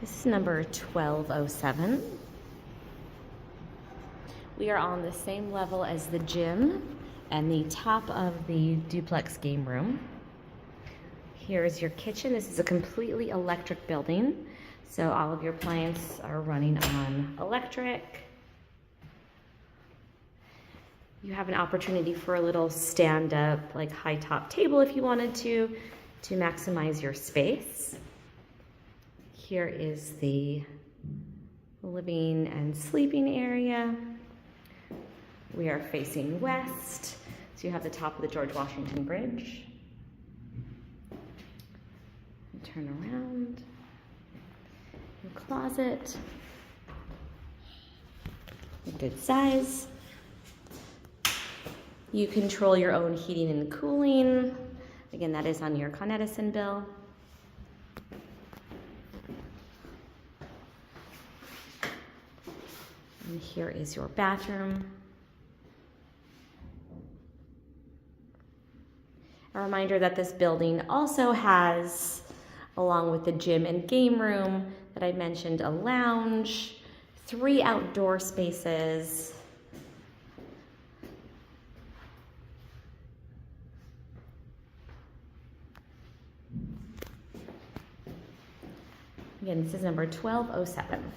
This is number 1207. We are on the same level as the gym and the top of the duplex game room. Here's your kitchen. This is a completely electric building, so all of your appliances are running on electric. You have an opportunity for a little stand-up, like high-top table if you wanted to maximize your space. Here is the living and sleeping area. We are facing west, so you have the top of the George Washington Bridge. And turn around. Your closet. A good size. You control your own heating and cooling. Again, that is on your Con Edison bill. And here is your bathroom. A reminder that this building also has, along with the gym and game room that I mentioned, a lounge, 3 outdoor spaces, again, this is number 1207.